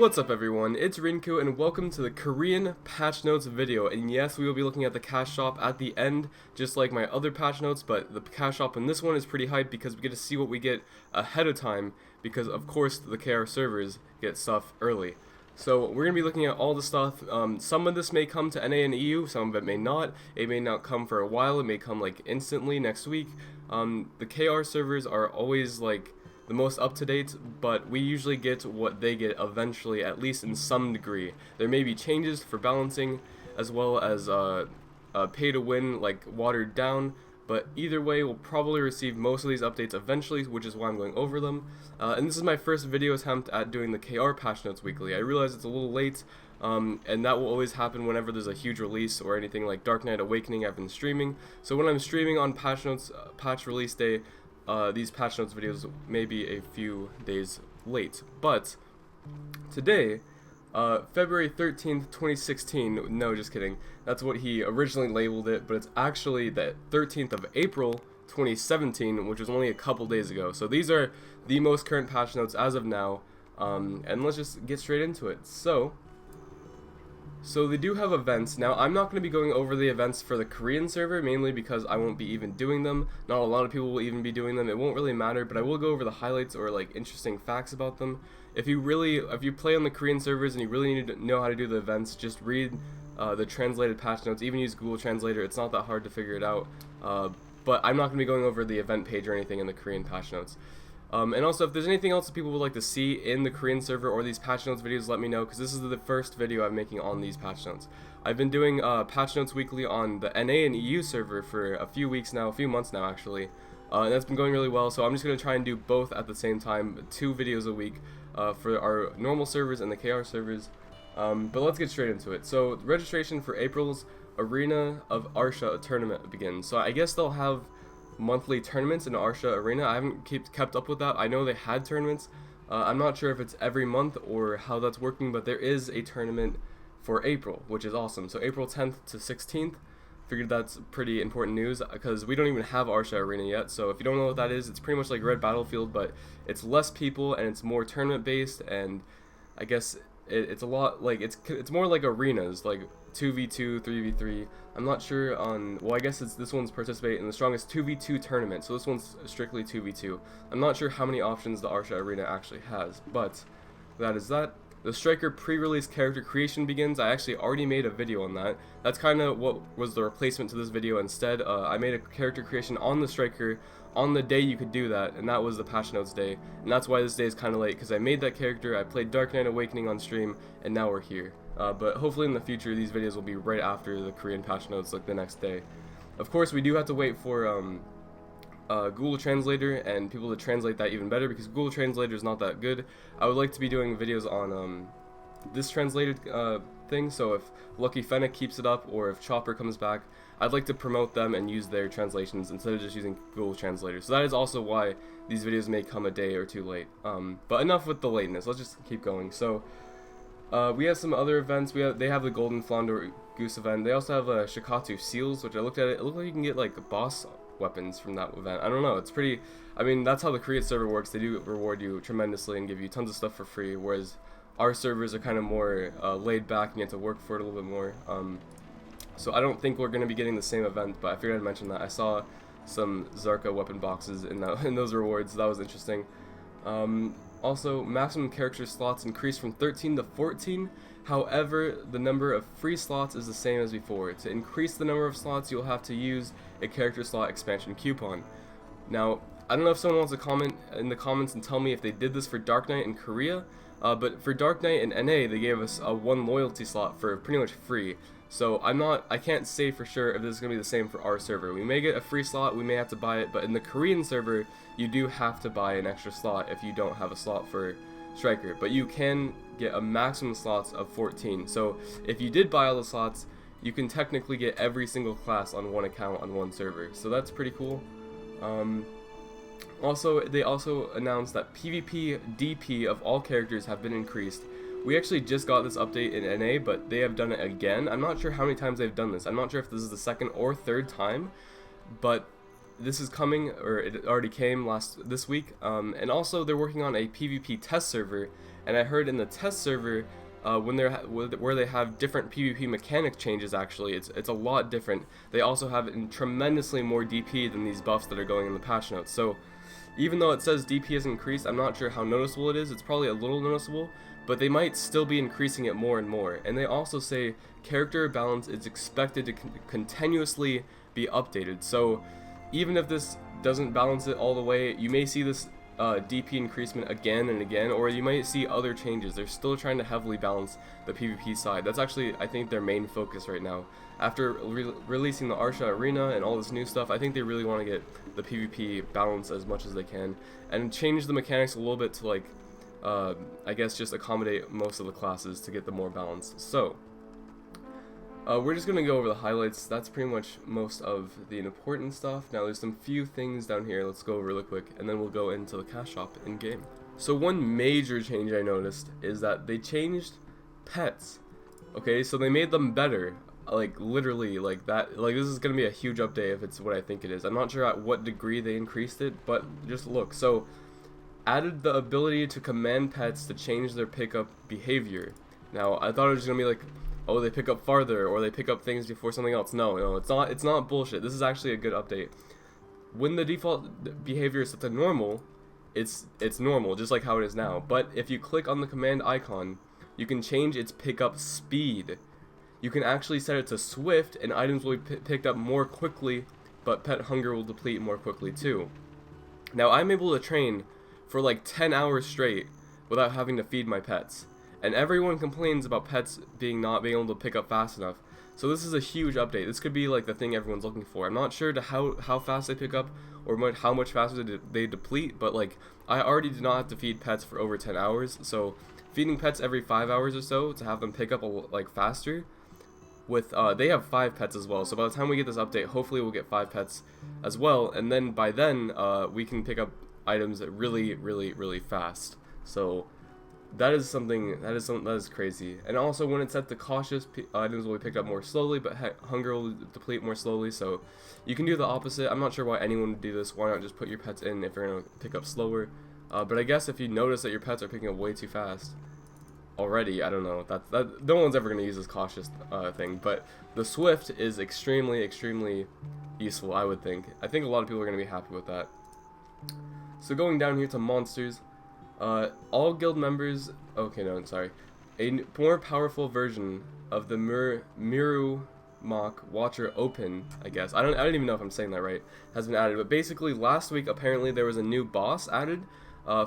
What's up everyone, it's Rinku and welcome to the Korean patch notes video. And yes, we will be looking at the cash shop at the end, just like my other patch notes, but the cash shop in this one is pretty hyped because we get to see what we get ahead of time, because of course the KR servers get stuff early. So we're going to be looking at all the stuff. Some of this may come to NA and EU, some of it may not. It may not come for a while, it may come like instantly next week. The KR servers are always like the most up to date, but we usually get what they get eventually, at least in some degree. There may be changes for balancing, as well as pay to win, like watered down, but either way we'll probably receive most of these updates eventually, which is why I'm going over them. And this is my first video attempt at doing the KR patch notes weekly. I realize it's a little late, and that will always happen whenever there's a huge release or anything like Dark Knight Awakening. I've been streaming, so when I'm streaming on patch notes, patch release day, these patch notes videos may be a few days late. But today, February 13th, 2016, no, just kidding, that's what he originally labeled it, but it's actually the 13th of April 2017, which was only a couple days ago. So these are the most current patch notes as of now, and let's just get straight into it. So they do have events. Now, I'm not going to be going over the events for the Korean server, mainly because I won't be even doing them. Not a lot of people will even be doing them. It won't really matter, but I will go over the highlights or like interesting facts about them. If you play on the Korean servers and you really need to know how to do the events, just read the translated patch notes. Even use Google Translator. It's not that hard to figure it out. But I'm not going to be going over the event page or anything in the Korean patch notes. And also, if there's anything else that people would like to see in the Korean server or these patch notes videos, let me know, because this is the first video I'm making on these patch notes. I've been doing patch notes weekly on the NA and EU server for a few months now actually, and that's been going really well, so I'm just going to try and do both at the same time, 2 videos a week for our normal servers and the KR servers. But let's get straight into it. So registration for April's Arena of Arsha tournament begins. So I guess they'll have monthly tournaments in Arsha Arena. I haven't kept up with that. I know they had tournaments. I'm not sure if it's every month or how that's working, but there is a tournament for April, which is awesome. So April 10th to 16th. Figured that's pretty important news because we don't even have Arsha Arena yet. So if you don't know what that is, it's pretty much like Red Battlefield, but it's less people and it's more tournament based, and I guess it's a lot like it's more like arenas, like 2v2, 3v3. I'm not sure on, well, I guess this one's participate in the strongest 2v2 tournament, so this one's strictly 2v2. I'm not sure how many options the Arsha Arena actually has, but that is that. The Striker pre-release character creation begins. I actually already made a video on that. That's kind of what was the replacement to this video. Instead, I made a character creation on the Striker on the day you could do that, and that was the patch notes day. And that's why this day is kind of late, because I made that character, I played Dark Knight Awakening on stream, and now we're here. But hopefully in the future these videos will be right after the Korean patch notes, like the next day. Of course, we do have to wait for Google Translator and people to translate that even better, because Google Translator is not that good. I would like to be doing videos on this translated thing, so if Lucky Fennec keeps it up or if Chopper comes back, I'd like to promote them and use their translations instead of just using Google Translator. So that is also why these videos may come a day or two late. But enough with the lateness, let's just keep going. So we have some other events. They have the Golden Flounder Goose event. They also have Shikatu Seals, which I looked at it. It looked like you can get like boss weapons from that event. I don't know, it's pretty, I mean, that's how the Korean server works. They do reward you tremendously and give you tons of stuff for free, whereas our servers are kind of more laid back and you have to work for it a little bit more. So I don't think we're going to be getting the same event, but I figured I'd mention that. I saw some Zarka weapon boxes in those rewards, so that was interesting. Also, maximum character slots increased from 13 to 14. However, the number of free slots is the same as before. To increase the number of slots, you'll have to use a character slot expansion coupon. Now, I don't know if someone wants to comment in the comments and tell me if they did this for Dark Knight in Korea, but for Dark Knight in NA, they gave us a 1 loyalty slot for pretty much free. So I can't say for sure if this is going to be the same for our server. We may get a free slot, we may have to buy it, but in the Korean server, you do have to buy an extra slot if you don't have a slot for Striker. But you can get a maximum slots of 14. So if you did buy all the slots, you can technically get every single class on one account on one server. So that's pretty cool. Also, they also announced that PvP DP of all characters have been increased. We actually just got this update in NA, but they have done it again. I'm not sure how many times they've done this. I'm not sure if this is the second or third time, but this is coming, or it already came this week. And also they're working on a PvP test server, And I heard in the test server, where they have different PvP mechanic changes, actually, it's a lot different. They also have tremendously more DP than these buffs that are going in the patch notes. So even though it says DP has increased, I'm not sure how noticeable it is. It's probably a little noticeable, but they might still be increasing it more and more. And they also say character balance is expected to continuously be updated. So even if this doesn't balance it all the way, you may see this DP increasement again and again, or you might see other changes. They're still trying to heavily balance the PvP side. That's actually, I think, their main focus right now. After releasing the Arsha Arena and all this new stuff, I think they really want to get the PvP balance as much as they can, and change the mechanics a little bit to, like, I guess just accommodate most of the classes to get the more balance. So we're just gonna go over the highlights. That's pretty much most of the important stuff. Now there's some few things down here. Let's go over really quick, and then we'll go into the cash shop in game. So one major change I noticed is that they changed pets. Okay, so they made them better. Like literally, like that. Like this is gonna be a huge update if it's what I think it is. I'm not sure at what degree they increased it, but just look. So added the ability to command pets to change their pickup behavior. Now I thought it was gonna be like, oh, they pick up farther, or they pick up things before something else. No, it's not. It's not bullshit. This is actually a good update. When the default behavior is set to normal, it's normal, just like how it is now. But if you click on the command icon, you can change its pickup speed. You can actually set it to swift, and items will be picked up more quickly, but pet hunger will deplete more quickly too. Now I'm able to train for like 10 hours straight without having to feed my pets. And everyone complains about pets not being able to pick up fast enough. So this is a huge update. This could be like the thing everyone's looking for. I'm not sure to how fast they pick up or how much faster they deplete, but like I already did not have to feed pets for over 10 hours. So feeding pets every 5 hours or so to have them pick up like faster. With they have 5 pets as well. So by the time we get this update, hopefully we'll get 5 pets as well, and then by then we can pick up items really fast. So that is crazy. And also when it's set to cautious, items will be picked up more slowly, but hunger will deplete more slowly. So you can do the opposite. I'm not sure why anyone would do this. Why not just put your pets in if you're gonna pick up slower? But I guess if you notice that your pets are picking up way too fast already, I don't know. That no one's ever gonna use this cautious thing. But the swift is extremely useful, I would think. I think a lot of people are gonna be happy with that. So going down here to monsters. All guild members, okay, no, I'm sorry. A more powerful version of the Miru Mock Watcher Open, I guess. I don't even know if I'm saying that right, has been added. But basically, last week, apparently, there was a new boss added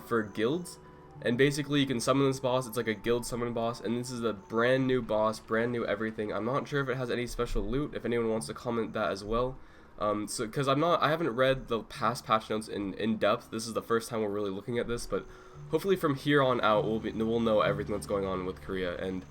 for guilds. And basically, you can summon this boss. It's like a guild summon boss. And this is a brand new boss, brand new everything. I'm not sure if it has any special loot, if anyone wants to comment that as well. Because I haven't read the past patch notes in depth. This is the first time we're really looking at this, but hopefully from here on out we'll know everything that's going on with Korea, and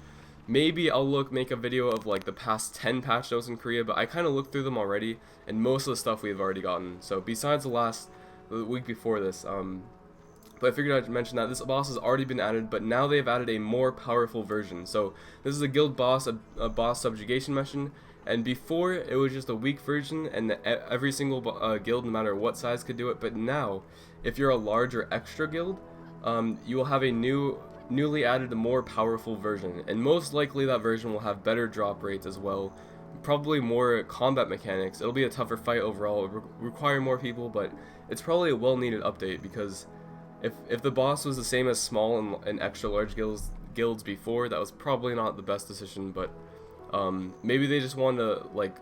maybe I'll make a video of like the past 10 patch notes in Korea, but I kind of looked through them already, and most of the stuff we've already gotten. So besides the week before this, but I figured I'd mention that this boss has already been added, but now they've added a more powerful version. So this is a guild boss, a boss subjugation mission. And before, it was just a weak version, and every single guild, no matter what size, could do it. But now, if you're a large or extra guild, you will have a newly added, more powerful version. And most likely that version will have better drop rates as well. Probably more combat mechanics. It'll be a tougher fight overall. It'll require more people, but it's probably a well-needed update, because if the boss was the same as small and extra large guilds before, that was probably not the best decision, but maybe they just want to like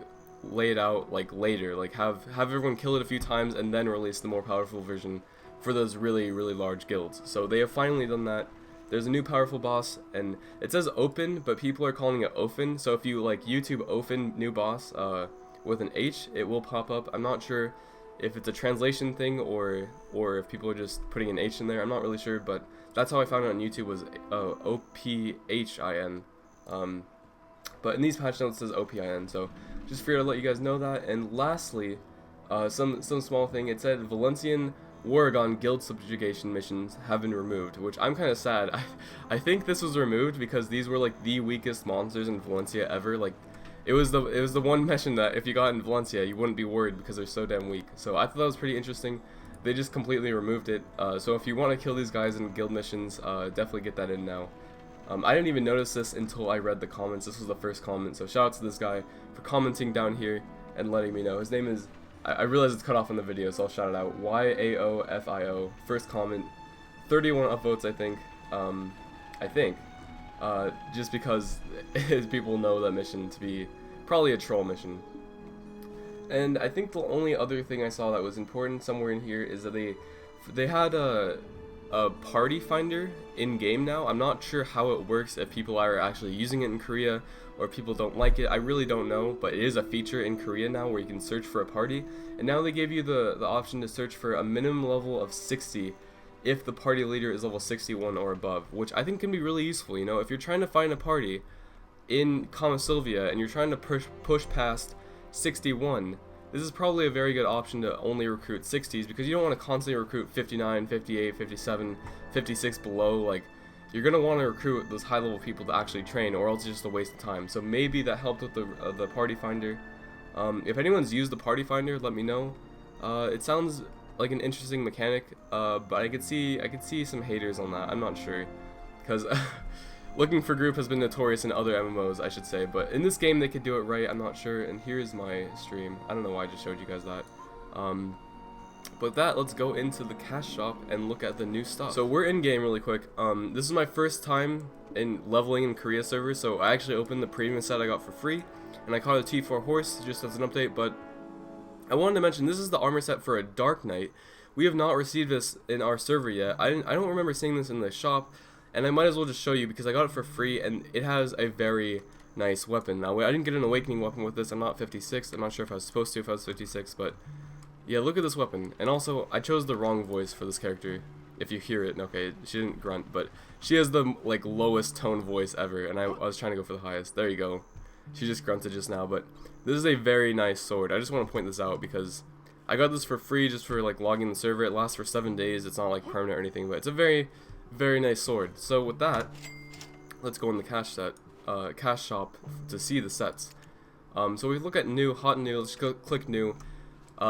lay it out like later, like have everyone kill it a few times and then release the more powerful version for those really large guilds. So they have finally done that. There's a new powerful boss, and it says open, but people are calling it Ofen. So if you like YouTube Ofen new boss with an H, it will pop up. I'm not sure if it's a translation thing or if people are just putting an H in there. I'm not really sure, but that's how I found it on YouTube, was OPHIN. But in these patch notes it says OPIN, so just figured to let you guys know that. And lastly, some small thing, it said Valencian Warrigon guild subjugation missions have been removed, which I'm kind of sad. I think this was removed because these were like the weakest monsters in Valencia ever. Like it was the one mission that if you got in Valencia you wouldn't be worried because they're so damn weak. So I thought that was pretty interesting. they just completely removed it. So if you want to kill these guys in guild missions, definitely get that in now. I didn't even notice this until I read the comments. This was the first comment, so shout out to this guy for commenting down here and letting me know. His name is, I realize it's cut off in the video, so I'll shout it out. YAOFIO. First comment, 31 upvotes, I think. Just because people know that mission to be probably a troll mission. And I think the only other thing I saw that was important somewhere in here is that they had a party finder in game now. I'm not sure how it works, if people are actually using it in Korea or people don't like it. I really don't know, but it is a feature in Korea now where you can search for a party. And now they gave you the option to search for a minimum level of 60 if the party leader is level 61 or above, which I think can be really useful. You know, if you're trying to find a party in Kama Sylvia and you're trying to push past 61, this is probably a very good option to only recruit 60s, because you don't want to constantly recruit 59, 58, 57, 56 below. Like, you're going to want to recruit those high level people to actually train, or else it's just a waste of time. So maybe that helped with the party finder. If anyone's used the party finder, let me know. It sounds like an interesting mechanic, but I could see some haters on that. I'm not sure, because looking for group has been notorious in other MMOs, I should say, but in this game they could do it right. I'm not sure. And here's my stream. I don't know why I just showed you guys that. But with that, let's go into the cash shop and look at the new stuff. So we're in game really quick. This is my first time in leveling in Korea servers, so I actually opened the premium set I got for free, and I caught a T4 horse just as an update. But I wanted to mention, this is the armor set for a Dark Knight. We have not received this in our server yet. I don't remember seeing this in the shop. And I might as well just show you because I got it for free, and it has a very nice weapon. Now, I didn't get an awakening weapon with this. I'm not 56. I'm not sure if I was supposed to if I was 56, but yeah, look at this weapon. And also, I chose the wrong voice for this character. If you hear it, okay, she didn't grunt, but she has the like lowest tone voice ever, and I was trying to go for the highest. There you go. She just grunted just now, but this is a very nice sword. I just want to point this out because I got this for free just for like logging the server. It lasts for 7 days. It's not like permanent or anything, but it's a very nice sword. So with that, let's go in the cash shop to see the sets. So we look at new, hot new. Let's go click new.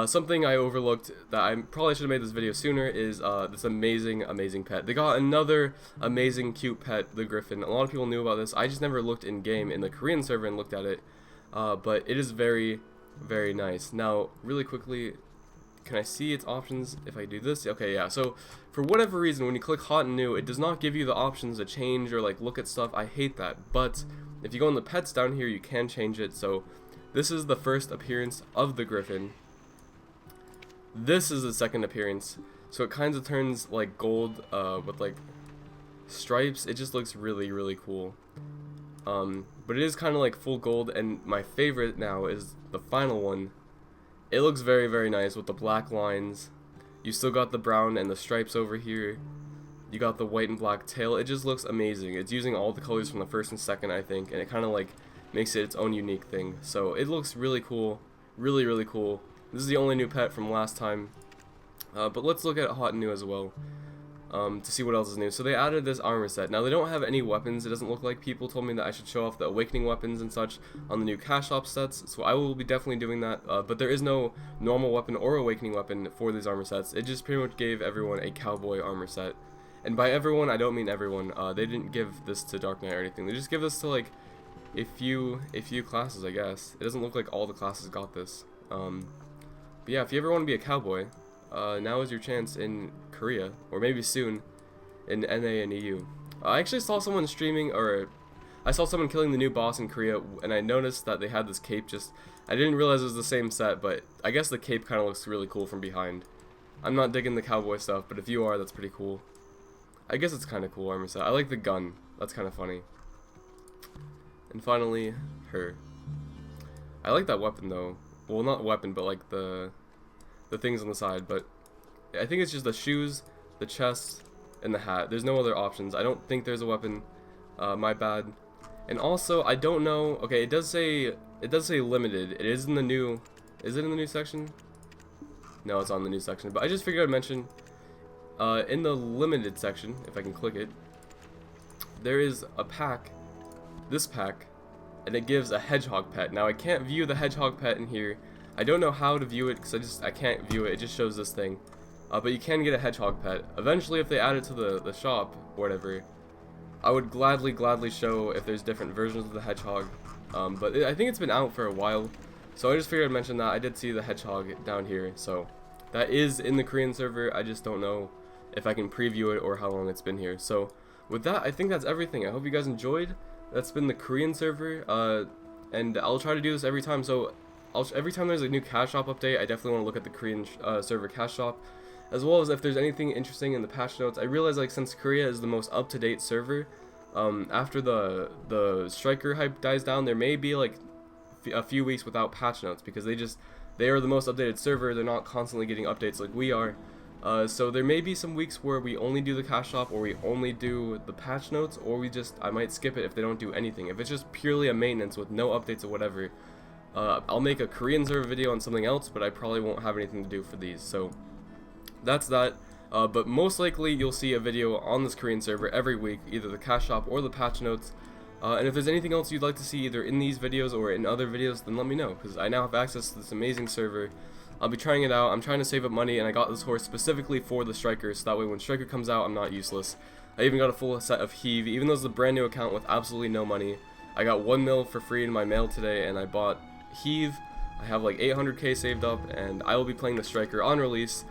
Something I overlooked that I probably should have made this video sooner is this amazing pet. They got another amazing cute pet, the Griffin. A lot of people knew about this. I just never looked in game in the Korean server and looked at it, but it is very nice. Now, really quickly, can I see its options if I do this? Okay, yeah. So for whatever reason, when you click hot and new, it does not give you the options to change or like look at stuff. I hate that. But if you go in the pets down here, you can change it. So this is the first appearance of the Griffin. This is the second appearance. So it kind of turns like gold with like stripes. It just looks really cool. But it is kind of like full gold, and my favorite now is the final one. It looks very nice with the black lines. You still got the brown and the stripes over here. You got the white and black tail. It just looks amazing. It's using all the colors from the first and second, I think, and it kind of like makes it its own unique thing. So it looks really cool, really cool. This is the only new pet from last time. But let's look at hot and new as well. To see what else is new. So they added this armor set. Now they don't have any weapons. It doesn't look like. People told me that I should show off the awakening weapons and such on the new cash shop sets, so I will be definitely doing that. But there is no normal weapon or awakening weapon for these armor sets. It just pretty much gave everyone a cowboy armor set. And by everyone, I don't mean everyone. They didn't give this to Dark Knight or anything. They just give this to like a few classes, I guess. It doesn't look like all the classes got this. But yeah, if you ever want to be a cowboy, now is your chance in Korea, or maybe soon in NA and EU. I actually saw someone streaming, or I saw someone killing the new boss in Korea, and I noticed that they had this cape. I didn't realize it was the same set, but I guess the cape kind of looks really cool from behind. I'm not digging the cowboy stuff, but if you are, that's pretty cool. I guess it's kind of cool armor set. I like the gun. That's kind of funny. And finally, her. I like that weapon though. Well, not weapon, but like the things on the side, but I think it's just the shoes, the chest, and the hat. There's no other options. I don't think there's a weapon. My bad. And also, I don't know. Okay, it does say limited. It is in the new. Is it in the new section? No, it's on the new section. But I just figured I'd mention in the limited section, if I can click it, there is a pack. This pack, and it gives a hedgehog pet. Now I can't view the hedgehog pet in here. I don't know how to view it because I can't view it. It just shows this thing. but you can get a hedgehog pet. Eventually, if they add it to the shop or whatever, I would gladly show if there's different versions of the hedgehog. But I think it's been out for a while, so I just figured I'd mention that. I did see the hedgehog down here, so that is in the Korean server. I just don't know if I can preview it or how long it's been here. So with that, I think that's everything. I hope you guys enjoyed. That's been the Korean server, and I'll try to do this every time. So every time there's a new cash shop update, I definitely want to look at the Korean server cash shop, as well as if there's anything interesting in the patch notes. I realize, like, since Korea is the most up-to-date server, after the striker hype dies down, there may be like a few weeks without patch notes, because they are the most updated server. They're not constantly getting updates like we are. So there may be some weeks where we only do the cash shop, or we only do the patch notes, or I might skip it if they don't do anything. If it's just purely a maintenance with no updates or whatever, I'll make a Korean server video on something else, but I probably won't have anything to do for these. So that's that. But most likely you'll see a video on this Korean server every week, either the cash shop or the patch notes. And if there's anything else you'd like to see either in these videos or in other videos, then let me know, because I now have access to this amazing server. I'll be trying it out. I'm trying to save up money, and I got this horse specifically for the striker, so that way when striker comes out, I'm not useless. I even got a full set of heave, even though it's a brand new account with absolutely no money. I got 1 mil for free in my mail today, and I bought heave. I have like 800k saved up, and I will be playing the striker on release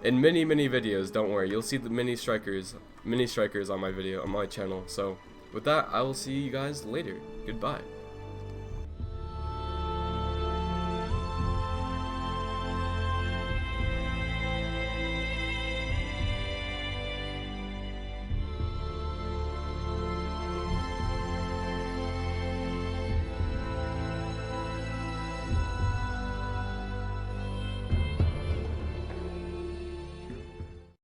in many videos. Don't worry, you'll see the mini strikers on my channel. So with that, I will see you guys later. Goodbye.